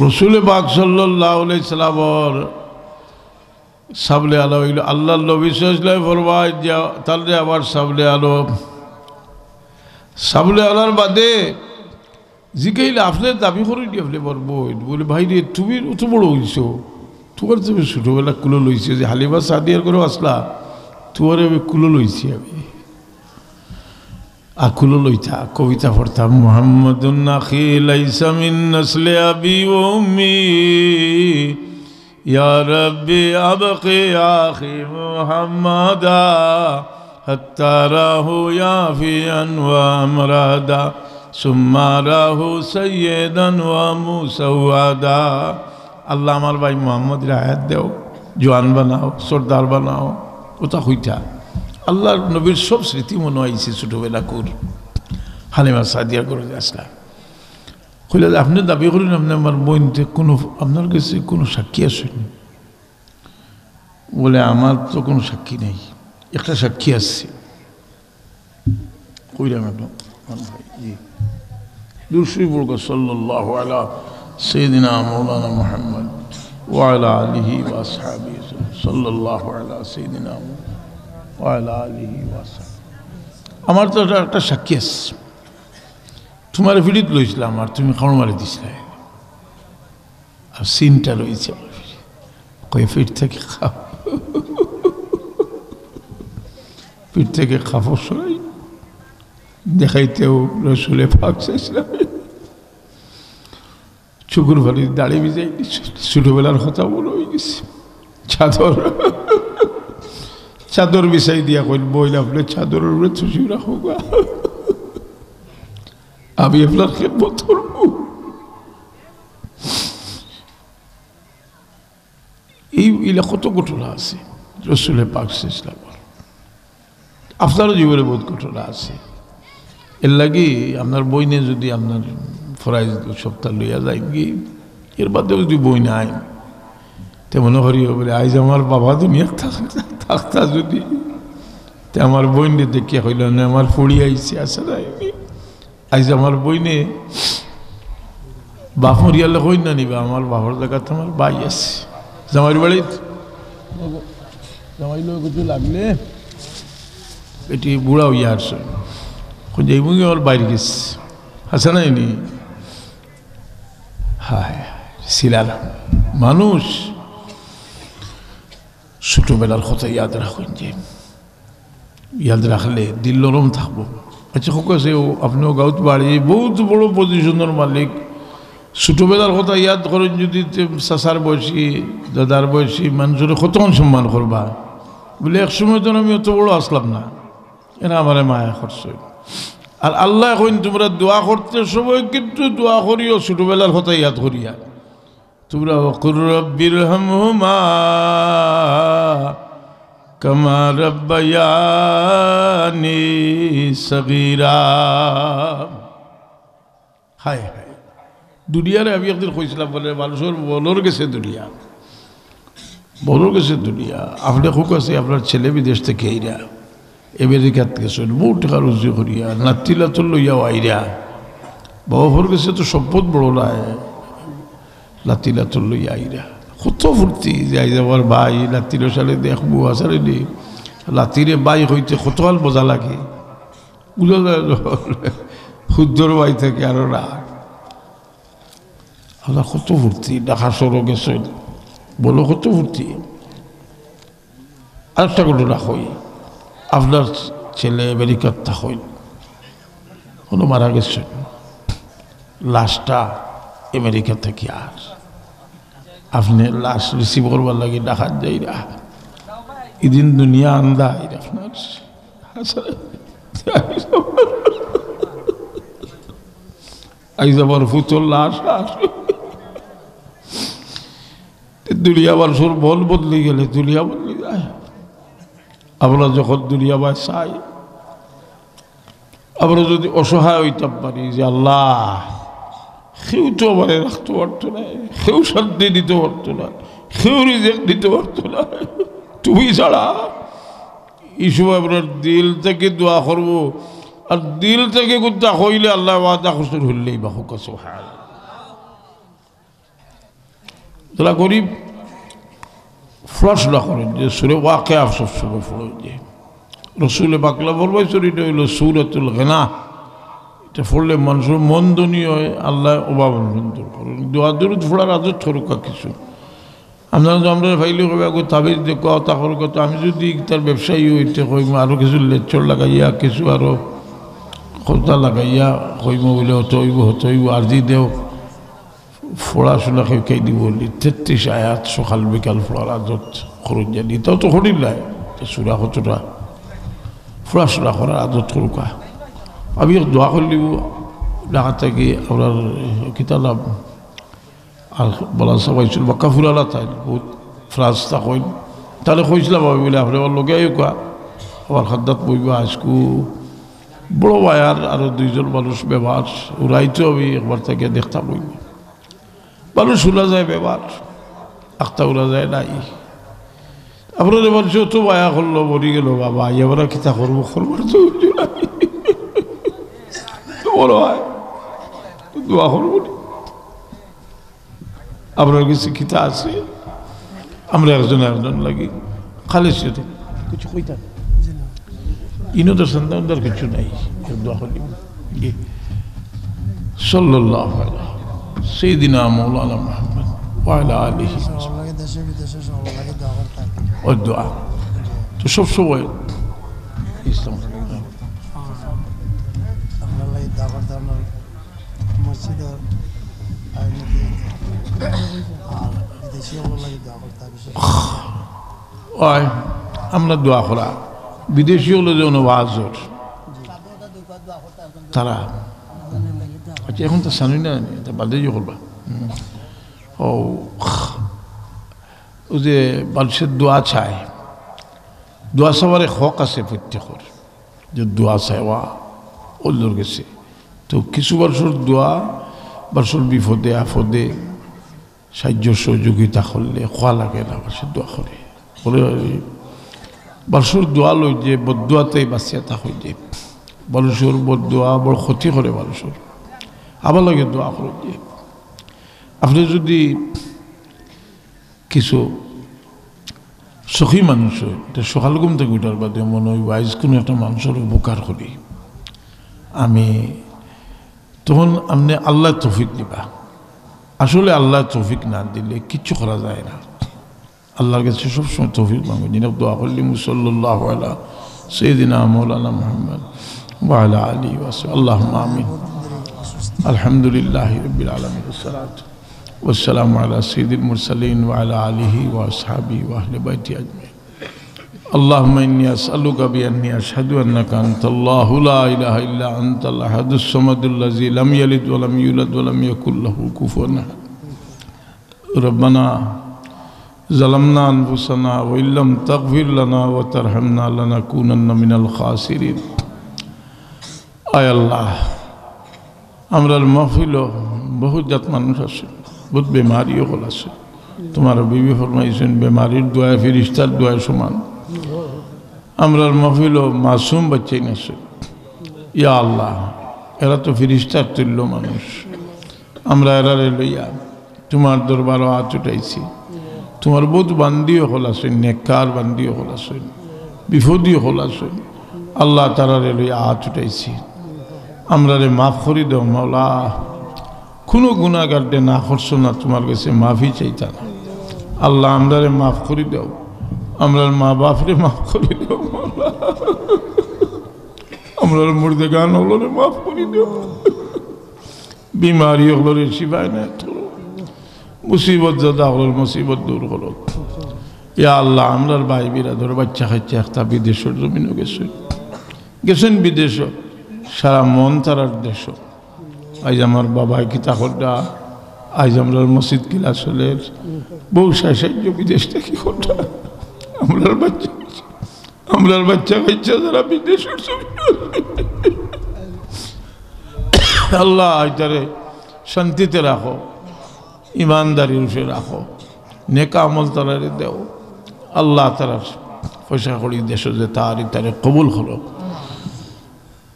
রসুল পাক সাল্লাল্লাহু আলাইহি সাল্লামর সামনে আলো হইল, আল্লাহ নবী সাল্লাল্লাহু ফরমায় তাহলে আবার সামনে আলো, সামনে আনার বাদে জিগাইলে আপনি দাবি করি নি আপনি বর বই বলে ভাই রে তুমি অত বড় হইছ, তোমার তুমি ছোটবেলা কুলো লইছি, যে হালিমা সাদিয়ার করে আসলা তোমার আমি কুলো লইছি, আমি আর কুলো লইতা কবিতা পড়তাম মুহাম্মাদুন আখি লাইসা মিন নাসলি আবি ওয়া উম্মি ইয়া রাব্বি আবকি আখি মুহাম্মাদা হাত্তা রাহু ইয়াফিয়ান ওয়া আমরাদা সুম্মা রাহু সাইয়্যিদান ওয়া মুসাওয়াদা। আল্লাহ আমার ভাই মুহাম্মদের আয়াত দেও, জওয়ান বানাও, সর্দার বানাও, ওটা হইতা। আল্লাহর নবীর সব স্মৃতি মনে হয়েছে ছোটবেলা কর হালিমা সাদিয়া করে আসলাম। কইলে আপনি দাবি করেন আপনি আমার বোনতে কোনো আপনার কাছে কোনো সাক্ষী আসেনি, বলে আমার তো কোনো সাক্ষী নেই, একটা সাক্ষী আসছে। কইলাম একদম दूसरी बोल को सल्लल्लाहु अलैहि सय्यदिना मौलाना मुहम्मद व अला आलिहि व असहाबिहि सल्लल्लाहु अलैहि सय्यदिना व अला आलिहि व असहाबिहि আমার তো একটা সাক্ষী আছে তোমার ফিরিত লইছিলাম আর তুমি খাওয়া মারি দিছিলে আর সিনটা রয়েছে কই ফিট থেকে খাও ফিট থেকে খাফো সরাই দেখাইতেও রসুলে পাক শেষলাম চুকুর ভালি দাড়ি ভিজাই ছোটবেলার কথা বলে হয়ে গেছে চাদর চাদর বিছাই দিয়া কইল বইলা বলে চাদরের উপরে থুসি রাখো আমি আপনার খেদমত করব এই কত ঘটনা আছে রসুলের পাক শেষলাম আপনারও জীবনে বহুত ঘটনা আছে এর লাগে আপনার বইনে যদি আপনার ফরাইজ সপ্তাহ লইয়া যায় কি এর বাদেও যদি বই নাই তে মনে করি বলে আইজ আমার বাবা দুনিয়া থাকতা যদি তে আমার বইনে দেখিয়া হইল না আমার ফুড়ি আইসি আসে যায়নি আইজ আমার বইনে বাপ মরিয়ালে হই না নিবা আমার বাবার জায়গাতে আমার বাই আছে জামাইর বাড়িত জামাই লোক কিছু লাগলে এটি বুড়া হইয়া আসছে যাই মুখে আমার বাইরে গেছে হাসা নাইনি হায় সিলাল মানুষ ছোটবেলার কথা ইয়াদ রাখুন যে ইয়াদ রাখলে দিল নরম থাকবো আচ্ছা হোক আছে আপনিও গাঁত বাড়ি বহুত বড় পজিশনের মালিক ছোটবেলার কথা ইয়াদ করেন যদি চাচার বয়সী দাদার বয়সী মানুষের কতক্ষণ সম্মান করবা বলে এক সময় তো আমি অত বড় আসলাম না এরা আমার মায়া করছে আর আল্লাহ এখন তোমরা দোয়া করতে সময় কিন্তু দোয়া করিও ছোটবেলার কথা ইয়াদ করিয়া তোমরা ওয়াকুর রব্বিরহামহুমা কামা রাব্বায়ানি সগীরা হায় হায় দুনিয়ারে আমি একদিন কইছিলাম বলে মানুষের বলর গেছে দুনিয়া বলর গেছে দুনিয়া আপনি খুব আছে আপনার ছেলে বিদেশ থেকে এইরা আমেরিকাত গেছেন বহু টাকা রুজি করিয়া নাতিলা তো লইয়াও আইরা বাবার গেছে তো সম্পদ বড় নাই লাতিলা তো লইয়া আইরা কত ফুর্তি যাই যাবার ভাই লাতির সালে দেখবো আসারে নি লাতিরে বাই হইতে কতকাল বোঝা লাগে বুঝা যায় শুদ্ধর বাই থেকে আরো না আপনার কত ফুর্তি ঢাকা সরো গেছেন বলো কত ফুর্তি আরেকটা ঘটনা হই আপনার ছেলে আমেরিকার থাকইল কোনো মারা গেছেন লাশটা আমেরিকা থেকে আর আপনি লাশ রিসিভ করবার লাগে ডাকাত যাইরা এদিন দুনিয়া আন্দা আপনার আইজ আবার ফুতর লাশ দুনিয়া মানুষের বল বদলে গেলে দুনিয়া বদলে যায় আমরা যখন দুনিয়া বাই চাই আমরা যদি অসহায় হইতাম পারি যে আল্লাহ সেও তো আমার রাখতে পারতো না সেও শান্তি দিতে পারতো না সেও রিজেক্ট দিতে পারতো না তুমি ছাড়া এই সময় আপনার দিল থেকে দোয়া করবো আর দিল থেকে কোনটা হইলে আল্লাহ ওয়াদা খুশি হইলেই বা হোক সোহায় যারা গরিব ফ্লাশলা করেন যে সুরে ওয়াকে সব সময় ফোড়েন যে রসুলে বাকলা বলবাই চরিটা হইল সুরাতুল গনা এটা ফোড়লে মানুষের মন দনী হয় আল্লাহ অভাব দূর করেন দোয়া দূর ফোড়ার আদত করুকা কিছু আপনারা তো আমরা ফাইলে কবে আগে তাবিজ দেখো তা করুক তো আমি যদি তার ব্যবসায়ী হইতে কইম আরও কিছু লেকচার লাগাইয়া কিছু আরও খোঁজা লাগাইয়া কইম বলে হতে হইব আর্জি দেও ফোড়াশোনা খেয়ে দিব 33 আয়াত সকাল বিকাল ফোড়ার আদত খরচ জানি তাও তো করিল নাই সুরা কতটা ফোড়াশোনা করার আদত করুকা আমি দোয়া করলিব ঢাকা থেকে আপনার কিতাব আর বলা সবাই ছিল বা কাফুরালা তাই বহুত ফ্রান্স থাকেন তাহলে কইছিলাম আমি বলে আপনি আমার লোকে আইকা আমার খাদ্যাত বইব আজকু বড় ভাইয়ার আরও 2 জন মানুষ ব্যবহার ওরাইতো আমি একবার থেকে দেখতাম বইব মানুষ উলা যায় ব্যবহার আখতা উলা যায় নাই আপনার এবার যত মায়া করলো মরি গেল বাবা এবার কিতা করবো করবার তো বড় হয় দোয়া করবো আপনার কাছে কিতা আছে আমরা একজন লাগি খালি সেটা কিছু কইতাম ইনোদের সন্তানদের কিছু নাই দোয়া করি সাল্লাল্লাহু আলাইহি সাইয়্যিদিনা মাওলানা মুহাম্মদ ওয়া আলা আলিহি দেশে বিদেশে সবার লাগে দোয়া করতে থাকে ও দোয়া তো সব সময় ইসলাম আপনার লাগে দোয়া করতে আপনার মসজিদের আর বিদেশি হলো লাগে দোয়া করতে হয় আমরা দোয়া করা বিদেশি হলো যে ওয়াজর তারা আচ্ছা এখন তো জানি না এটা বাদে করবা ও যে মানুষের দোয়া চায় দোয়া চাওয়ার হক আছে প্রত্যেকের যে দোয়া চাওয়া ওদের গেছে তো কিছু বছর দোয়া বছর বিপদে আপদে সাহায্য সহযোগিতা করলে খোয়া লাগে না বছর দোয়া করে বলে বছর দোয়া লই যে বদুয়াতেই বাঁচিয়া তা হয়ে যায় বলসুর বদুয়া বড় ক্ষতি করে বলসুর আবার লাগে দোয়া করে যে আপনি যদি কিছু সখী মানুষ হয় এটা সকাল ঘুম থেকে উঠার বাদে মনে হয় ওয়াইজ কোনো একটা মানুষের উপকার করি আমি তখন আপনি আল্লাহ তৌফিক দিবা আসলে আল্লাহ তৌফিক না দিলে কিচ্ছু করা যায় না আল্লাহর কাছে সবসময় তৌফিক মাঙ্গো যিনি দোয়া করলি সাল্লাল্লাহু আলা সাইয়্যিদিনা মাওলানা মুহাম্মদ ওয়া আলা আলিহি ওয়া সাহবিহি আল্লাহুম্মা আমিন আলহামদুলিল্লাহি রাব্বিল আলামিন ওয়াসসালাতু ওয়াসসালামু আলা সাইয়্যিদিল মুরসালিন ওয়া আলা আলিহি ওয়া আসহাবিহি ওয়া আহলি বাইতি আজমাইন اللهم إني أسألك بأني أشهد أنك أنت الله لا إله إلا أنت الأحد الصمد الذي لم يلد ولم يولد ولم يكن له كفوا أحد ربنا ظلمنا أنفسنا وإن لم تغفر لنا وترحمنا لنكونن من الخاسرين আয় আল্লাহ আমরার মাহফিল বহুত জাত মানুষ আছে বহুত বেমারিও হল আছে তোমার বিবি ফরমাইছেন বেমারির দোয়া ফিরিস্তার দোয়া সমান আমরার মাহফিল মাসুম বাচ্চাই আছে ইয়া আল্লাহ এরা তো ফিরিস্তার তুল্য মানুষ আমরা এরারে লইয়া তোমার দরবারও হাত উঠাইছি তোমার বহুত বান্দিও হল আছেন নেককার বান্দিও হল আছেন বিপদীও হল আছেন আল্লাহ তারারে লইয়া হাত উঠাইছি আমরা রে মাফ করি দাও মাওলা কোনো গুণাগারটে না করছো না তোমার কাছে মাফি চাইতা না আল্লাহ আমরা রে মাফ করি দাও আমরার মা বাপরে মাফ করি দাও মাওলা আমরার মুর্দে গান হলো রে মাফ করি দাও বিমারি হলো রে শিবায় না মুসিবত জাদা হল মুসিবত দূর হলো ইয়া আল্লাহ আমরার ভাই বিরাদর বাচ্চা খাচ্ছে একটা বিদেশের জমিনও গেছেন বিদেশ সারা মন তারার দেশ আজ আমার বাবা কিতা করডা আজ আমরা মসজিদ কিলা চলে বহু সাহায্য বিদেশ থেকে করডা আমরার বাচ্চা খাচ্ছে যারা বিদেশের আল্লাহ আইতারে শান্তিতে রাখো ইমানদারি রূপে রাখো নেকা আমল তারারে দেও আল্লাহ তারার পয়সা করি দেশ যে তারে কবুল হলো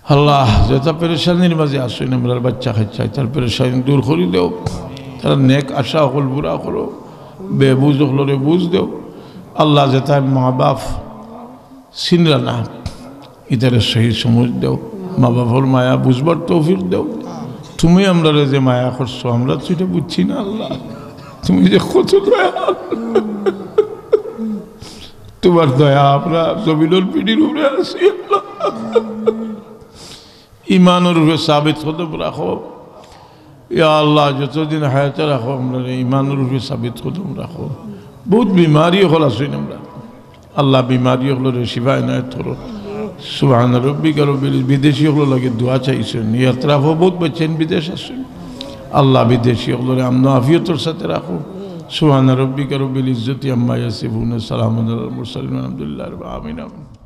আল্লাহ যেটা পেরেশানির মাঝে আসেন আমরা বাচ্চা খাচ্ছি তার পেরেশানি দূর করি দেও তারা নেক আশা হল বুড়া করো বেবুজ হলো রে বুঝ দেও আল্লাহ যেটা মা বাপ চিনরা না ইতারে সহি সমঝ দেও মা বাপর মায়া বুঝবার তৌফিক দেও তুমি আমরা যে মায়া করছো আমরা তো এটা বুঝছি না আল্লাহ তুমি যে কত দয়া তোমার দয়া আমরা জমিনের পিঠির উপরে আছি ইমানের উপরে সাবিত কদম রাখো ইয়া আল্লাহ যতদিন হায়াতে রাখো আমরা ইমানের উপরে সাবিত কদম রাখো বহুত বিমারি হল আসেন আমরা আল্লাহ বিমারি হলো রে শিবায় নয় ধরো সুবহান রব্বিকা রব্বিল বিদেশি হলো লাগে দোয়া চাইছেন ইয়াত্রাফও বহুত বাচ্চেন বিদেশ আসেন আল্লাহ বিদেশি হলো রে আমন আফিয়তর সাথে রাখো সুবহান রব্বিকা রব্বিল ইজ্জতি আম্মা ইয়াসিফুন সালামুন আলাল মুরসালিন আলহামদুলিল্লাহি রাব্বিল আলামিন।